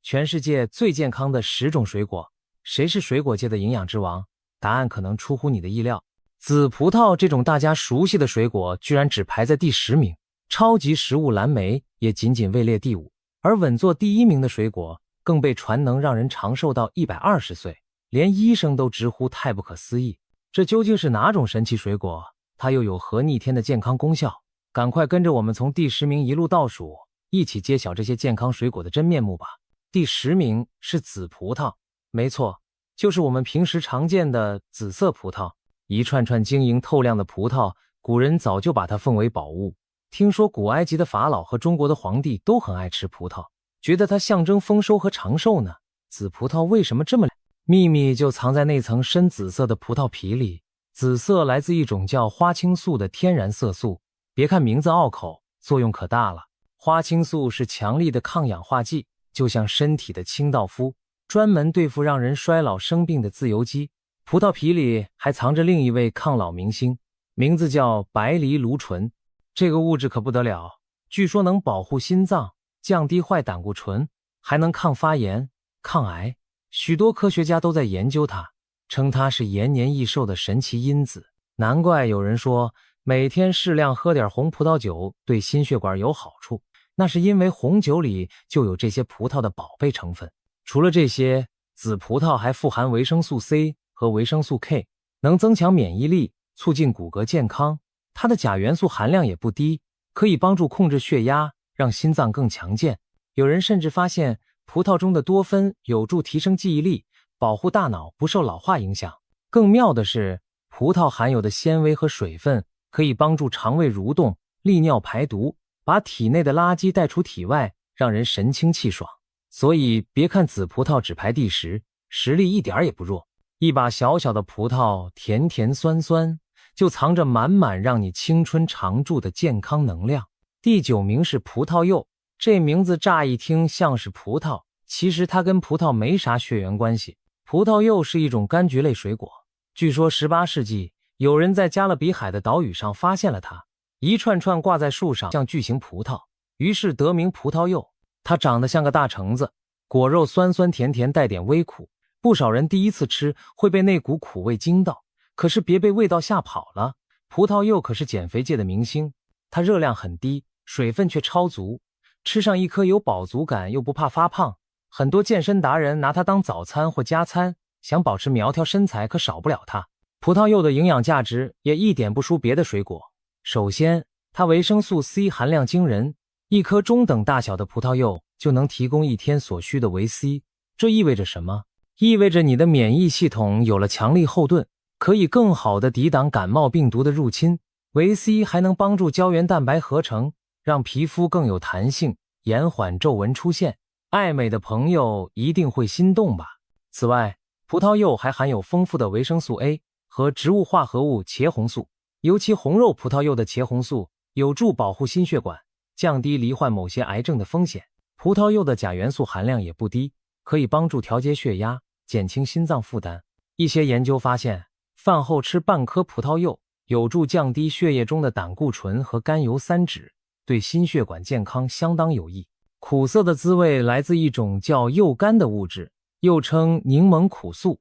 全世界最健康的10种水果，谁是水果界的营养之王？答案可能出乎你的意料。紫葡萄这种大家熟悉的水果居然只排在第10名，超级食物蓝莓也仅仅位列第5，而稳坐第1名的水果更被传能让人长寿到120岁，连医生都直呼太不可思议。这究竟是哪种神奇水果？它又有何逆天的健康功效？赶快跟着我们从第10名一路倒数，一起揭晓这些健康水果的真面目吧。第10名是紫葡萄，没错，就是我们平时常见的紫色葡萄。一串串晶莹透亮的葡萄，古人早就把它奉为宝物。听说古埃及的法老和中国的皇帝都很爱吃葡萄，觉得它象征丰收和长寿呢。紫葡萄为什么这么亮？秘密就藏在那层深紫色的葡萄皮里。紫色来自一种叫花青素的天然色素，别看名字拗口，作用可大了。花青素是强力的抗氧化剂，就像身体的清道夫，专门对付让人衰老生病的自由基。葡萄皮里还藏着另一位抗老明星，名字叫白藜芦醇。这个物质可不得了，据说能保护心脏，降低坏胆固醇，还能抗发炎、抗癌。许多科学家都在研究它，称它是延年益寿的神奇因子。难怪有人说每天适量喝点红葡萄酒对心血管有好处，那是因为红酒里就有这些葡萄的宝贝成分。除了这些，紫葡萄还富含维生素 C 和维生素 K， 能增强免疫力，促进骨骼健康。它的钾元素含量也不低，可以帮助控制血压，让心脏更强健。有人甚至发现葡萄中的多酚有助提升记忆力，保护大脑不受老化影响。更妙的是，葡萄含有的纤维和水分可以帮助肠胃蠕动、利尿排毒，把体内的垃圾带出体外，让人神清气爽。所以别看紫葡萄只排第10，实力一点也不弱。一把小小的葡萄，甜甜酸酸，就藏着满满让你青春常驻的健康能量。第9名是葡萄柚，这名字乍一听像是葡萄，其实它跟葡萄没啥血缘关系。葡萄柚是一种柑橘类水果，据说18世纪有人在加勒比海的岛屿上发现了它，一串串挂在树上，像巨型葡萄，于是得名葡萄柚。它长得像个大橙子，果肉酸酸甜甜，带点微苦。不少人第一次吃会被那股苦味惊到，可是别被味道吓跑了。葡萄柚可是减肥界的明星，它热量很低，水分却超足，吃上一颗有饱足感又不怕发胖。很多健身达人拿它当早餐或加餐，想保持苗条身材可少不了它。葡萄柚的营养价值也一点不输别的水果。首先，它维生素 C 含量惊人，一颗中等大小的葡萄柚就能提供1天所需的维 C。这意味着什么？意味着你的免疫系统有了强力后盾，可以更好地抵挡感冒病毒的入侵。维 C 还能帮助胶原蛋白合成，让皮肤更有弹性，延缓皱纹出现。爱美的朋友一定会心动吧。此外，葡萄柚还含有丰富的维生素 A 和植物化合物茄红素，尤其红肉葡萄柚的茄红素有助保护心血管，降低罹患某些癌症的风险。葡萄柚的钾元素含量也不低，可以帮助调节血压，减轻心脏负担。一些研究发现，饭后吃半颗葡萄柚有助降低血液中的胆固醇和甘油三酯，对心血管健康相当有益。苦涩的滋味来自一种叫柚苷的物质，又称柠檬苦素，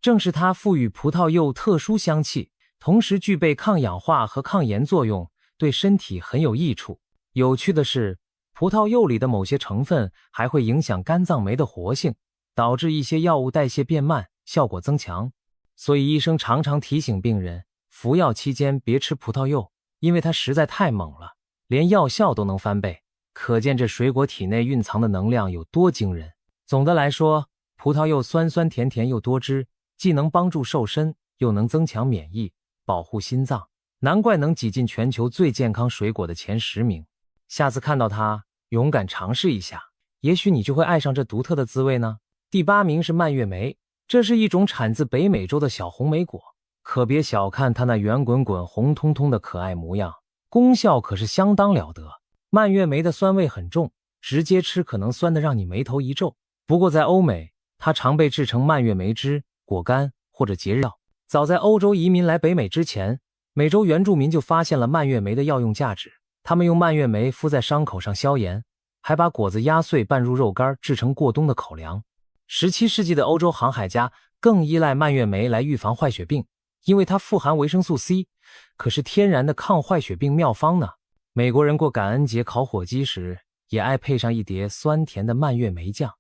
正是它赋予葡萄柚特殊香气，同时具备抗氧化和抗炎作用，对身体很有益处。有趣的是，葡萄柚里的某些成分还会影响肝脏酶的活性，导致一些药物代谢变慢，效果增强。所以医生常常提醒病人，服药期间别吃葡萄柚，因为它实在太猛了，连药效都能翻倍。可见这水果体内蕴藏的能量有多惊人。总的来说，葡萄柚酸酸甜甜又多汁，既能帮助瘦身，又能增强免疫，保护心脏，难怪能挤进全球最健康水果的前10名。下次看到它，勇敢尝试一下，也许你就会爱上这独特的滋味呢。第8名是蔓越莓，这是一种产自北美洲的小红莓果，可别小看它那圆滚滚红彤彤的可爱模样，功效可是相当了得。蔓越莓的酸味很重，直接吃可能酸得让你眉头一皱。不过在欧美，它常被制成蔓越莓汁、果干或者节日药。早在欧洲移民来北美之前，美洲原住民就发现了蔓越莓的药用价值，他们用蔓越莓敷在伤口上消炎，还把果子压碎拌入肉干制成过冬的口粮。17世纪的欧洲航海家更依赖蔓越莓来预防坏血病，因为它富含维生素 C， 可是天然的抗坏血病妙方呢。美国人过感恩节烤火鸡时，也爱配上一碟酸甜的蔓越莓酱，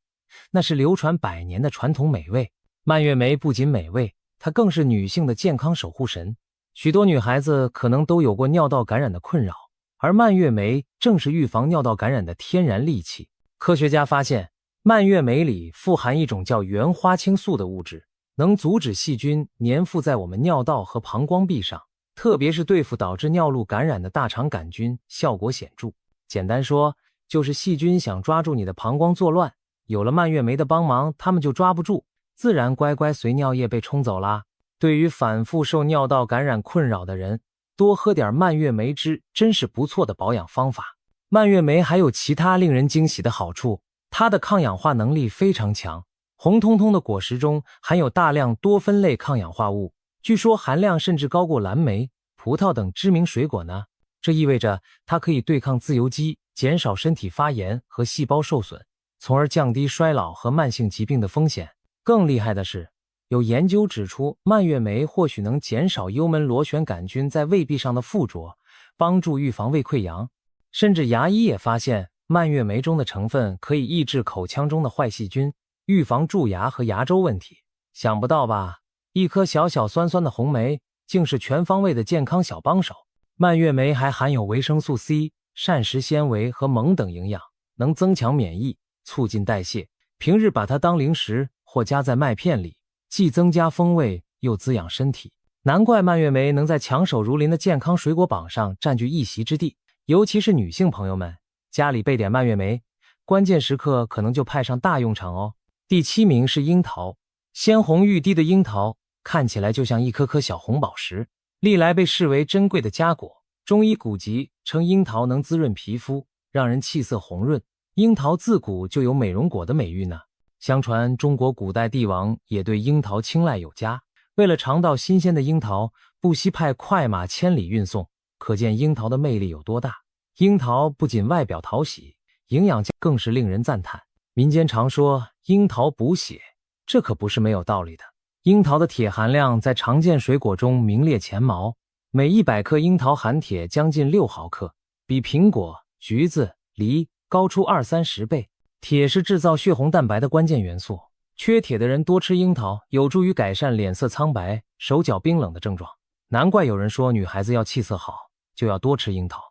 那是流传100年的传统美味。蔓越莓不仅美味，它更是女性的健康守护神。许多女孩子可能都有过尿道感染的困扰，而蔓越莓正是预防尿道感染的天然利器。科学家发现，蔓越莓里富含一种叫原花青素的物质，能阻止细菌粘附在我们尿道和膀胱壁上，特别是对付导致尿路感染的大肠杆菌，效果显著。简单说，就是细菌想抓住你的膀胱作乱，有了蔓越莓的帮忙，它们就抓不住，自然乖乖随尿液被冲走啦。对于反复受尿道感染困扰的人，多喝点蔓越莓汁真是不错的保养方法。蔓越莓还有其他令人惊喜的好处，它的抗氧化能力非常强。红彤彤的果实中含有大量多酚类抗氧化物，据说含量甚至高过蓝莓、葡萄等知名水果呢。这意味着它可以对抗自由基，减少身体发炎和细胞受损，从而降低衰老和慢性疾病的风险。更厉害的是，有研究指出，蔓越莓或许能减少幽门螺旋杆菌在胃壁上的附着，帮助预防胃溃疡。甚至牙医也发现，蔓越莓中的成分可以抑制口腔中的坏细菌，预防蛀牙和牙周问题。想不到吧？一颗小小酸酸的红莓，竟是全方位的健康小帮手。蔓越莓还含有维生素 C、膳食纤维和锰等营养，能增强免疫，促进代谢。平日把它当零食或加在麦片里，既增加风味又滋养身体。难怪蔓越莓能在强手如林的健康水果榜上占据一席之地。尤其是女性朋友们，家里备点蔓越莓，关键时刻可能就派上大用场哦。第7名是樱桃。鲜红欲滴的樱桃看起来就像一颗颗小红宝石，历来被视为珍贵的佳果。中医古籍称樱桃能滋润皮肤，让人气色红润。樱桃自古就有美容果的美誉呢。相传中国古代帝王也对樱桃青睐有加，为了尝到新鲜的樱桃，不惜派快马千里运送，可见樱桃的魅力有多大。樱桃不仅外表讨喜，营养价更是令人赞叹。民间常说樱桃补血，这可不是没有道理的。樱桃的铁含量在常见水果中名列前茅，每100克樱桃含铁将近6毫克，比苹果、橘子、梨高出20-30倍。铁是制造血红蛋白的关键元素，缺铁的人多吃樱桃，有助于改善脸色苍白、手脚冰冷的症状。难怪有人说女孩子要气色好，就要多吃樱桃。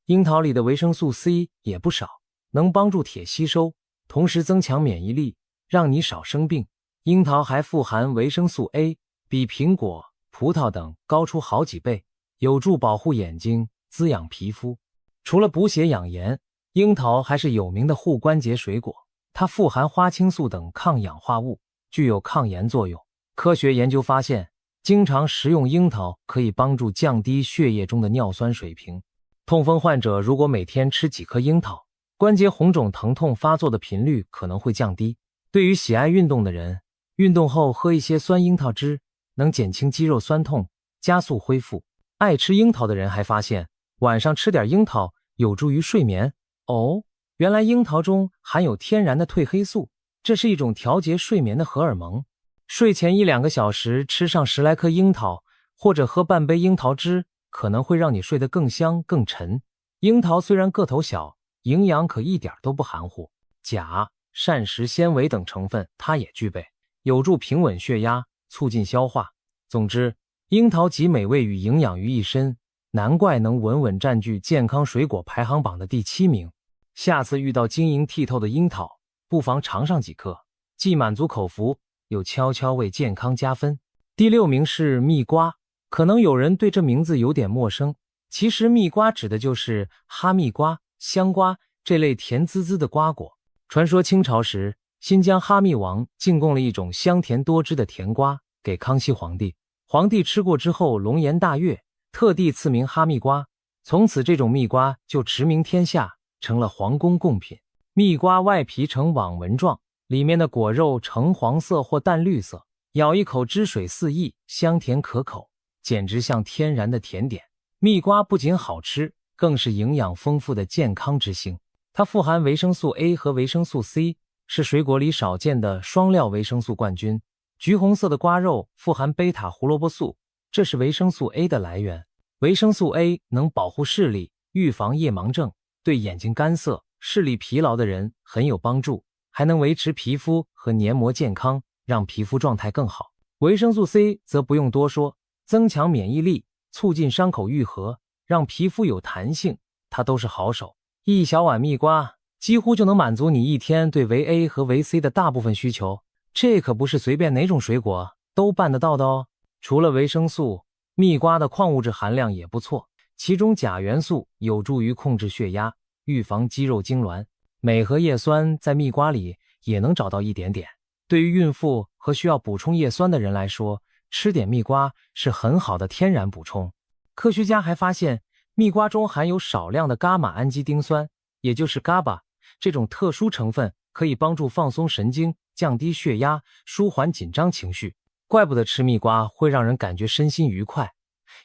樱桃里的维生素 C 也不少，能帮助铁吸收，同时增强免疫力，让你少生病。樱桃还富含维生素 A， 比苹果、葡萄等高出好几倍，有助保护眼睛，滋养皮肤。除了补血养颜，樱桃还是有名的护关节水果，它富含花青素等抗氧化物，具有抗炎作用。科学研究发现，经常食用樱桃可以帮助降低血液中的尿酸水平。痛风患者如果每天吃几颗樱桃，关节红肿疼痛发作的频率可能会降低。对于喜爱运动的人，运动后喝一些酸樱桃汁，能减轻肌肉酸痛，加速恢复。爱吃樱桃的人还发现，晚上吃点樱桃有助于睡眠。哦，原来樱桃中含有天然的褪黑素，这是一种调节睡眠的荷尔蒙。睡前1-2个小时吃上10来颗樱桃，或者喝半杯樱桃汁，可能会让你睡得更香更沉。樱桃虽然个头小，营养可一点都不含糊，钾、膳食纤维等成分它也具备，有助平稳血压，促进消化。总之，樱桃集美味与营养于一身，难怪能稳稳占据健康水果排行榜的第7名。下次遇到晶莹剔透的樱桃，不妨尝上几颗，既满足口福，又悄悄为健康加分。第6名是蜜瓜。可能有人对这名字有点陌生，其实蜜瓜指的就是哈密瓜、香瓜这类甜滋滋的瓜果。传说清朝时，新疆哈密王进贡了一种香甜多汁的甜瓜给康熙皇帝，皇帝吃过之后龙颜大悦，特地赐名哈密瓜。从此这种蜜瓜就驰名天下，成了皇宫贡品。蜜瓜外皮呈网纹状，里面的果肉橙黄色或淡绿色，咬一口汁水四溢，香甜可口，简直像天然的甜点。蜜瓜不仅好吃，更是营养丰富的健康之星。它富含维生素 A 和维生素 C， 是水果里少见的双料维生素冠军。橘红色的瓜肉富含贝塔胡萝卜素，这是维生素 A 的来源。维生素 A 能保护视力，预防夜盲症，对眼睛干涩、视力疲劳的人很有帮助，还能维持皮肤和黏膜健康，让皮肤状态更好。维生素 C 则不用多说，增强免疫力，促进伤口愈合，让皮肤有弹性，它都是好手。一小碗蜜瓜几乎就能满足你一天对维 A 和维 C 的大部分需求，这可不是随便哪种水果都办得到的哦。除了维生素，蜜瓜的矿物质含量也不错，其中钾元素有助于控制血压，预防肌肉痉挛。镁和叶酸在蜜瓜里也能找到一点点。对于孕妇和需要补充叶酸的人来说，吃点蜜瓜是很好的天然补充。科学家还发现，蜜瓜中含有少量的伽马氨基丁酸，也就是 GABA， 这种特殊成分可以帮助放松神经，降低血压，舒缓紧张情绪。怪不得吃蜜瓜会让人感觉身心愉快，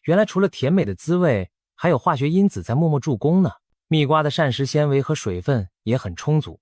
原来除了甜美的滋味，还有化学因子在默默助攻呢。蜜瓜的膳食纤维和水分也很充足，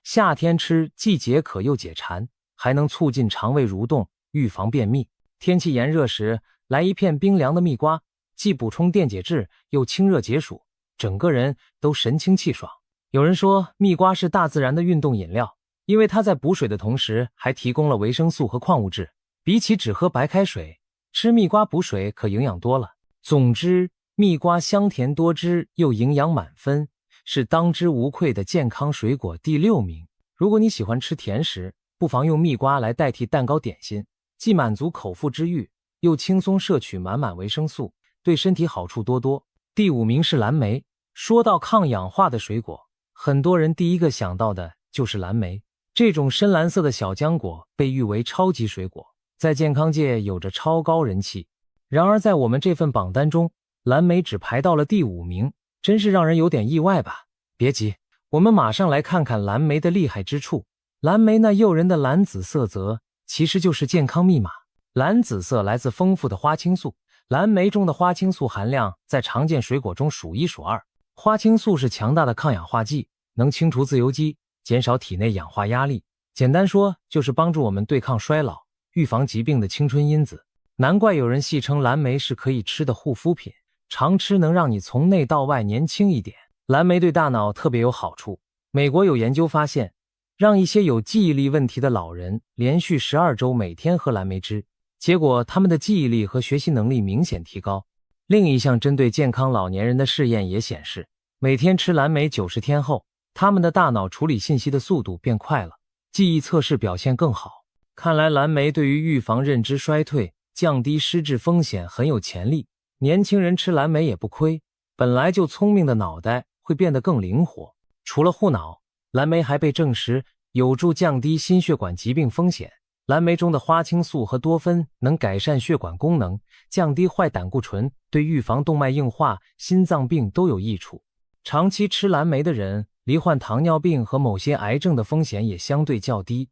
夏天吃既解渴又解馋，还能促进肠胃蠕动，预防便秘。天气炎热时，来一片冰凉的蜜瓜，既补充电解质，又清热解暑，整个人都神清气爽。有人说，蜜瓜是大自然的运动饮料，因为它在补水的同时，还提供了维生素和矿物质。比起只喝白开水，吃蜜瓜补水可营养多了。总之，蜜瓜香甜多汁又营养满分，是当之无愧的健康水果第6名。如果你喜欢吃甜食，不妨用蜜瓜来代替蛋糕点心，既满足口腹之欲，又轻松摄取满满维生素，对身体好处多多。第5名是蓝莓。说到抗氧化的水果，很多人第一个想到的就是蓝莓。这种深蓝色的小浆果被誉为超级水果，在健康界有着超高人气。然而在我们这份榜单中，蓝莓只排到了第5名，真是让人有点意外吧。别急，我们马上来看看蓝莓的厉害之处。蓝莓那诱人的蓝紫色泽其实就是健康密码。蓝紫色来自丰富的花青素，蓝莓中的花青素含量在常见水果中数1数2。花青素是强大的抗氧化剂，能清除自由基，减少体内氧化压力。简单说，就是帮助我们对抗衰老，预防疾病的青春因子。难怪有人戏称蓝莓是可以吃的护肤品，常吃能让你从内到外年轻一点。蓝莓对大脑特别有好处。美国有研究发现，让一些有记忆力问题的老人连续12周每天喝蓝莓汁，结果他们的记忆力和学习能力明显提高。另一项针对健康老年人的试验也显示，每天吃蓝莓90天后，他们的大脑处理信息的速度变快了，记忆测试表现更好。看来蓝莓对于预防认知衰退、降低失智风险很有潜力。年轻人吃蓝莓也不亏，本来就聪明的脑袋会变得更灵活。除了护脑，蓝莓还被证实有助降低心血管疾病风险。蓝莓中的花青素和多酚能改善血管功能，降低坏胆固醇，对预防动脉硬化、心脏病都有益处。长期吃蓝莓的人，罹患糖尿病和某些癌症的风险也相对较低，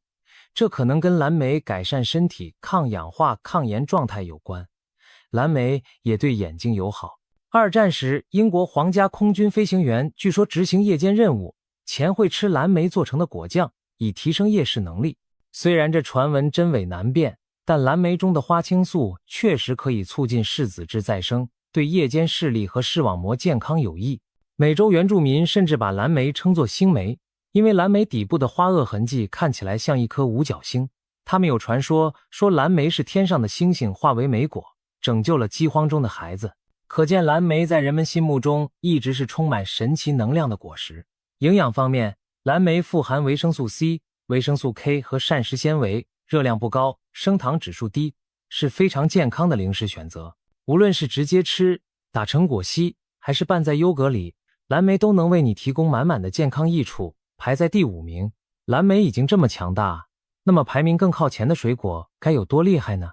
这可能跟蓝莓改善身体抗氧化、抗炎状态有关。蓝莓也对眼睛友好。2战时，英国皇家空军飞行员据说执行夜间任务前会吃蓝莓做成的果酱，以提升夜视能力。虽然这传闻真伪难辨，但蓝莓中的花青素确实可以促进视子质再生，对夜间视力和视网膜健康有益。美洲原住民甚至把蓝莓称作星莓，因为蓝莓底部的花萼痕迹看起来像一颗五角星。他们有传说说蓝莓是天上的星星化为莓果，拯救了饥荒中的孩子。可见蓝莓在人们心目中一直是充满神奇能量的果实。营养方面，蓝莓富含维生素 C、维生素 K 和膳食纤维，热量不高，升糖指数低，是非常健康的零食选择。无论是直接吃、打成果昔，还是拌在优格里，蓝莓都能为你提供满满的健康益处，排在第5名。蓝莓已经这么强大，那么排名更靠前的水果该有多厉害呢？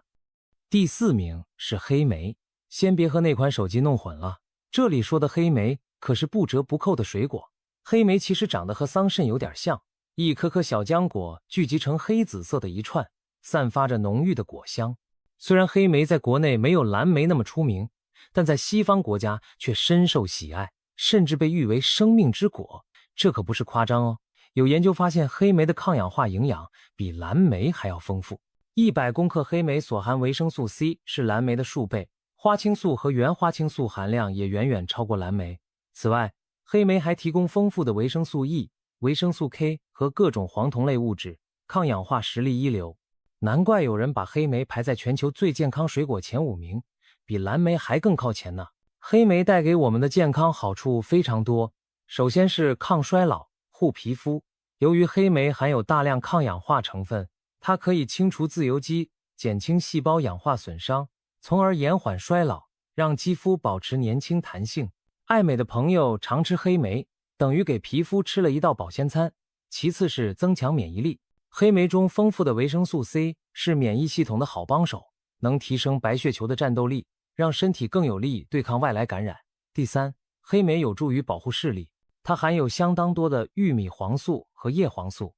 第4名是黑莓。先别和那款手机弄混了，这里说的黑莓可是不折不扣的水果。黑莓其实长得和桑葚有点像，一颗颗小浆果聚集成黑紫色的一串，散发着浓郁的果香。虽然黑莓在国内没有蓝莓那么出名，但在西方国家却深受喜爱，甚至被誉为生命之果。这可不是夸张哦。有研究发现，黑莓的抗氧化营养比蓝莓还要丰富。100公克黑莓所含维生素 C 是蓝莓的数倍，花青素和原花青素含量也远远超过蓝莓。此外，黑莓还提供丰富的维生素 E、维生素 K 和各种黄酮类物质，抗氧化实力一流。难怪有人把黑莓排在全球最健康水果前5名，比蓝莓还更靠前呢。黑莓带给我们的健康好处非常多，首先是抗衰老、护皮肤。由于黑莓含有大量抗氧化成分，它可以清除自由基，减轻细胞氧化损伤，从而延缓衰老，让肌肤保持年轻弹性。爱美的朋友常吃黑莓，等于给皮肤吃了一道保鲜餐。其次是增强免疫力，黑莓中丰富的维生素 C 是免疫系统的好帮手，能提升白血球的战斗力，让身体更有力对抗外来感染。第三，黑莓有助于保护视力，它含有相当多的玉米黄素和叶黄素，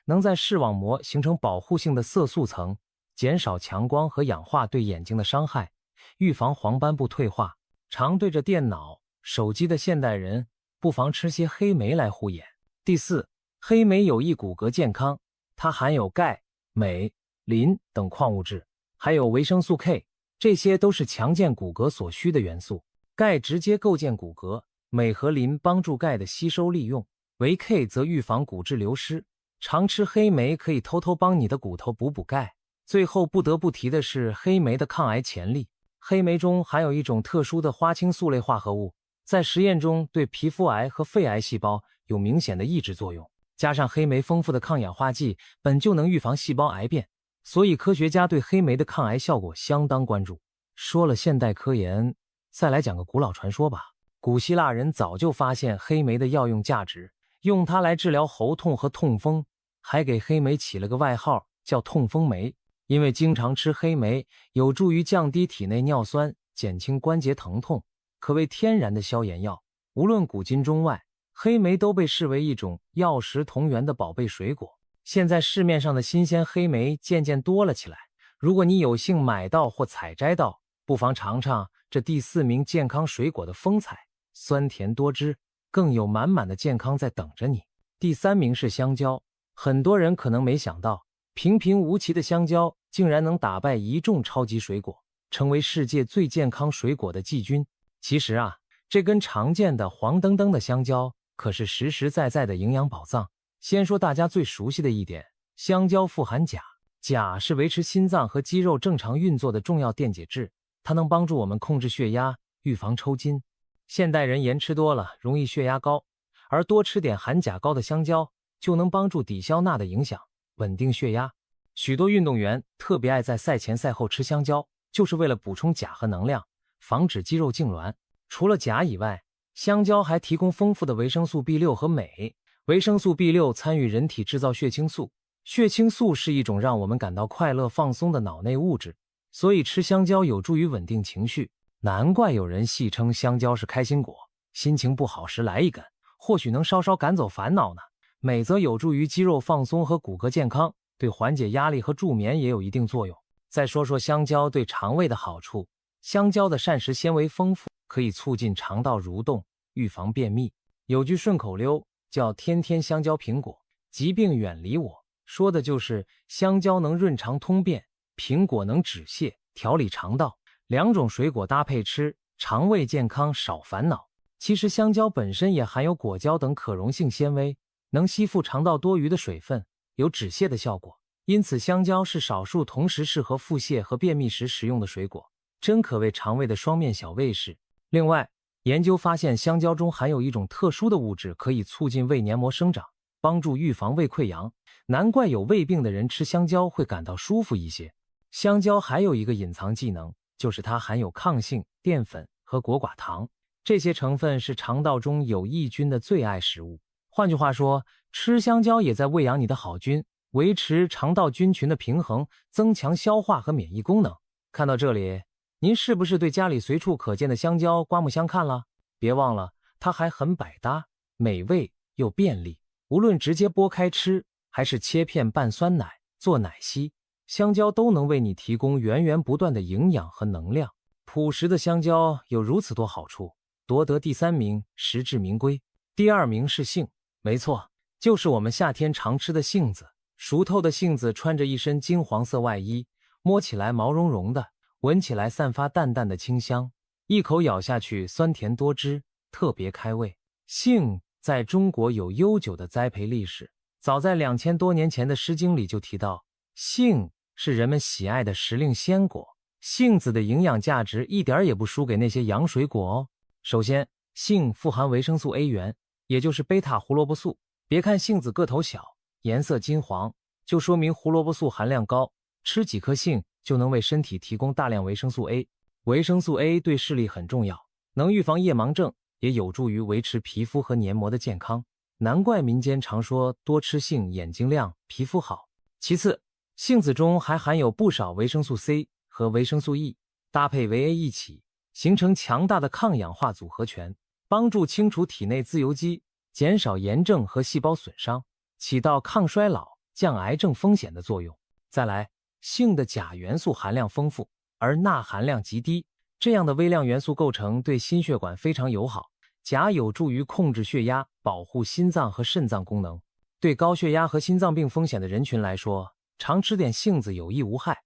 能在视网膜形成保护性的色素层，减少强光和氧化对眼睛的伤害，预防黄斑部退化。常对着电脑、手机的现代人，不妨吃些黑莓来护眼。第四，黑莓有益骨骼健康，它含有钙、镁、磷等矿物质，还有维生素 K， 这些都是强健骨骼所需的元素。钙直接构建骨骼，镁和磷帮助钙的吸收利用，维 K 则预防骨质流失。常吃黑莓可以偷偷帮你的骨头补钙。最后不得不提的是黑莓的抗癌潜力。黑莓中含有一种特殊的花青素类化合物，在实验中对皮肤癌和肺癌细胞有明显的抑制作用。加上黑莓丰富的抗氧化剂本就能预防细胞癌变，所以科学家对黑莓的抗癌效果相当关注。说了现代科研，再来讲个古老传说吧。古希腊人早就发现黑莓的药用价值，用它来治疗喉痛和痛风，还给黑莓起了个外号叫痛风莓。因为经常吃黑莓有助于降低体内尿酸，减轻关节疼痛，可谓天然的消炎药。无论古今中外，黑莓都被视为一种药食同源的宝贝水果。现在市面上的新鲜黑莓渐渐多了起来，如果你有幸买到或采摘到，不妨尝尝这第4名健康水果的风采，酸甜多汁，更有满满的健康在等着你。第3名是香蕉，很多人可能没想到，平平无奇的香蕉竟然能打败一众超级水果，成为世界最健康水果的季军。其实啊，这跟常见的黄澄澄的香蕉可是实实在在的营养宝藏。先说大家最熟悉的一点，香蕉富含钾，钾是维持心脏和肌肉正常运作的重要电解质，它能帮助我们控制血压，预防抽筋。现代人盐吃多了，容易血压高，而多吃点含钾高的香蕉，就能帮助抵消钠的影响，稳定血压。许多运动员特别爱在赛前赛后吃香蕉，就是为了补充钾和能量，防止肌肉痉挛。除了钾以外，香蕉还提供丰富的维生素 B6 和镁。维生素 B6 参与人体制造血清素，血清素是一种让我们感到快乐放松的脑内物质，所以吃香蕉有助于稳定情绪。难怪有人戏称香蕉是开心果，心情不好时来一根，或许能稍稍赶走烦恼呢。镁则有助于肌肉放松和骨骼健康，对缓解压力和助眠也有一定作用。再说说香蕉对肠胃的好处，香蕉的膳食纤维丰富，可以促进肠道蠕动，预防便秘。有句顺口溜叫天天香蕉苹果，疾病远离我，说的就是香蕉能润肠通便，苹果能止泻调理肠道，两种水果搭配吃，肠胃健康少烦恼。其实香蕉本身也含有果胶等可溶性纤维，能吸附肠道多余的水分，有止泻的效果，因此香蕉是少数同时适合腹泻和便秘时食用的水果，真可谓肠胃的双面小卫士。另外，研究发现香蕉中含有一种特殊的物质，可以促进胃黏膜生长，帮助预防胃溃疡，难怪有胃病的人吃香蕉会感到舒服一些。香蕉还有一个隐藏技能，就是它含有抗性、淀粉和果寡糖，这些成分是肠道中有益菌的最爱食物。换句话说，吃香蕉也在喂养你的好菌，维持肠道菌群的平衡，增强消化和免疫功能。看到这里，您是不是对家里随处可见的香蕉刮目相看了？别忘了，它还很百搭，美味又便利。无论直接剥开吃，还是切片拌酸奶做奶昔，香蕉都能为你提供源源不断的营养和能量。朴实的香蕉有如此多好处，夺得第3名实至名归。第2名是杏。没错，就是我们夏天常吃的杏子。熟透的杏子穿着一身金黄色外衣，摸起来毛茸茸的，闻起来散发淡淡的清香，一口咬下去酸甜多汁，特别开胃。杏在中国有悠久的栽培历史，早在2000多年前的《诗经》里就提到，杏是人们喜爱的时令鲜果。杏子的营养价值一点也不输给那些洋水果哦。首先，杏富含维生素 A 源，也就是贝塔胡萝卜素。别看杏子个头小，颜色金黄，就说明胡萝卜素含量高，吃几颗杏就能为身体提供大量维生素 A。维生素 A 对视力很重要，能预防夜盲症，也有助于维持皮肤和黏膜的健康。难怪民间常说多吃杏眼睛亮，皮肤好。其次，杏子中还含有不少维生素 C 和维生素 E， 搭配维 A 一起，形成强大的抗氧化组合拳，帮助清除体内自由基，减少炎症和细胞损伤，起到抗衰老、降癌症风险的作用。再来，杏的钾元素含量丰富，而钠含量极低，这样的微量元素构成对心血管非常友好。钾有助于控制血压，保护心脏和肾脏功能。对高血压和心脏病风险的人群来说，常吃点杏子有益无害。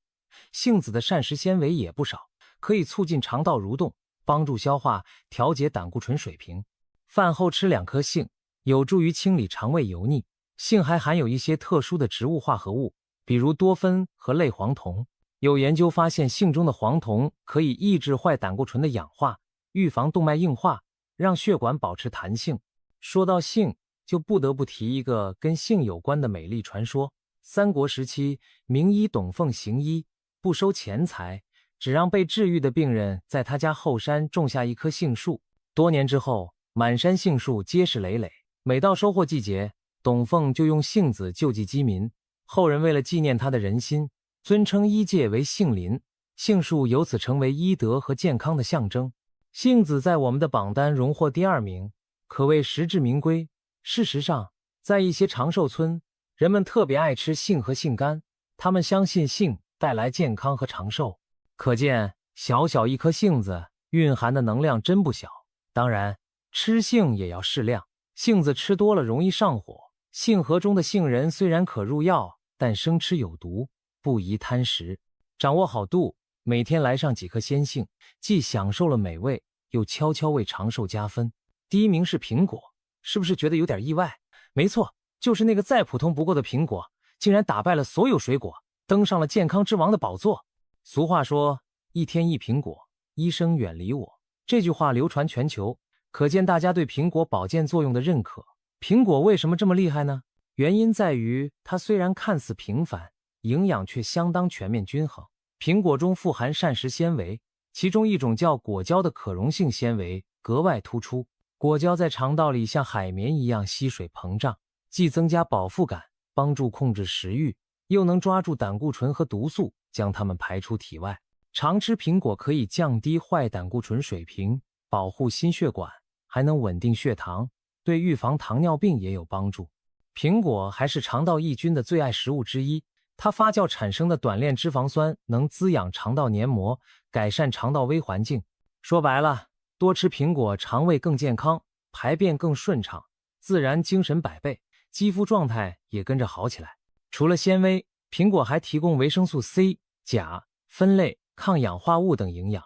杏子的膳食纤维也不少，可以促进肠道蠕动，帮助消化，调节胆固醇水平。饭后吃2颗杏，有助于清理肠胃油腻。杏还含有一些特殊的植物化合物，比如多酚和类黄酮。有研究发现，杏中的黄酮可以抑制坏胆固醇的氧化，预防动脉硬化，让血管保持弹性。说到杏，就不得不提一个跟杏有关的美丽传说。三国时期，名医董奉行医，不收钱财，只让被治愈的病人在他家后山种下一棵杏树。多年之后，满山杏树结实累累，每到收获季节，董奉就用杏子救济饥民。后人为了纪念他的仁心，尊称医界为杏林，杏树由此成为医德和健康的象征。杏子在我们的榜单荣获第2名，可谓实至名归。事实上，在一些长寿村，人们特别爱吃杏和杏干，他们相信杏带来健康和长寿。可见，小小一颗杏子蕴含的能量真不小。当然，吃杏也要适量，杏子吃多了容易上火。杏核中的杏仁虽然可入药，但生吃有毒，不宜贪食。掌握好度，每天来上几颗鲜杏，既享受了美味，又悄悄为长寿加分。第1名是苹果，是不是觉得有点意外？没错，就是那个再普通不过的苹果，竟然打败了所有水果，登上了健康之王的宝座。俗话说，一天一苹果，医生远离我。这句话流传全球，可见大家对苹果保健作用的认可。苹果为什么这么厉害呢？原因在于它虽然看似平凡，营养却相当全面均衡。苹果中富含膳食纤维，其中一种叫果胶的可溶性纤维格外突出。果胶在肠道里像海绵一样吸水膨胀，既增加饱腹感，帮助控制食欲，又能抓住胆固醇和毒素，将它们排出体外。常吃苹果可以降低坏胆固醇水平，保护心血管，还能稳定血糖，对预防糖尿病也有帮助。苹果还是肠道益菌的最爱食物之一，它发酵产生的短链脂肪酸能滋养肠道黏膜，改善肠道微环境。说白了，多吃苹果，肠胃更健康，排便更顺畅，自然精神百倍，肌肤状态也跟着好起来。除了纤维，苹果还提供维生素 C、钾、酚类、抗氧化物等营养。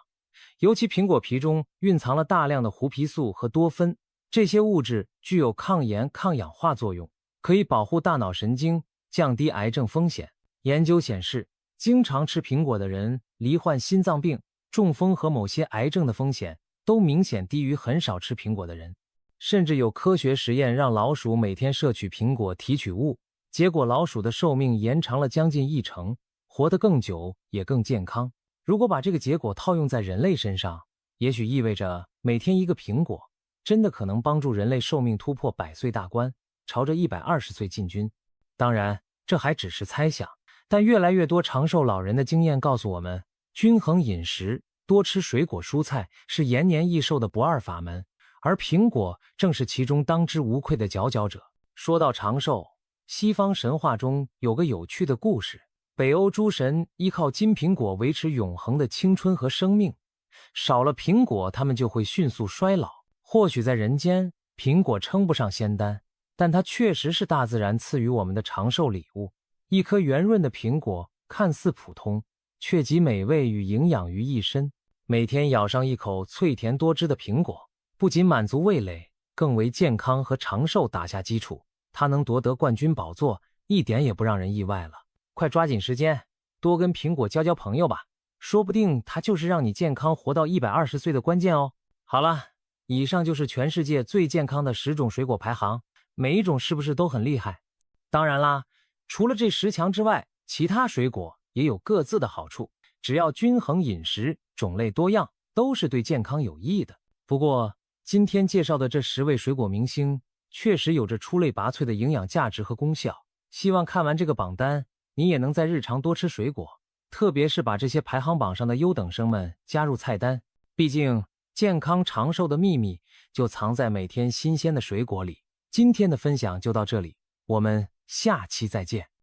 尤其苹果皮中蕴藏了大量的胡皮素和多酚，这些物质具有抗炎、抗氧化作用，可以保护大脑神经，降低癌症风险。研究显示，经常吃苹果的人，罹患心脏病、中风和某些癌症的风险都明显低于很少吃苹果的人。甚至有科学实验让老鼠每天摄取苹果提取物，结果老鼠的寿命延长了将近10%，活得更久也更健康。如果把这个结果套用在人类身上，也许意味着每天1个苹果真的可能帮助人类寿命突破100岁大关，朝着120岁进军。当然，这还只是猜想，但越来越多长寿老人的经验告诉我们，均衡饮食，多吃水果蔬菜是延年益寿的不二法门，而苹果正是其中当之无愧的佼佼者。说到长寿，西方神话中有个有趣的故事，北欧诸神依靠金苹果维持永恒的青春和生命，少了苹果他们就会迅速衰老。或许在人间，苹果称不上仙丹，但它确实是大自然赐予我们的长寿礼物。一颗圆润的苹果看似普通，却集美味与营养于一身。每天咬上一口脆甜多汁的苹果，不仅满足味蕾，更为健康和长寿打下基础。它能夺得冠军宝座，一点也不让人意外了。快抓紧时间，多跟苹果交交朋友吧，说不定它就是让你健康活到120岁的关键哦。好了，以上就是全世界最健康的10种水果排行，每一种是不是都很厉害？当然啦，除了这10强之外，其他水果也有各自的好处，只要均衡饮食，种类多样，都是对健康有益的。不过，今天介绍的这10位水果明星，确实有着出类拔萃的营养价值和功效。希望看完这个榜单，你也能在日常多吃水果，特别是把这些排行榜上的优等生们加入菜单。毕竟，健康长寿的秘密就藏在每天新鲜的水果里。今天的分享就到这里，我们下期再见。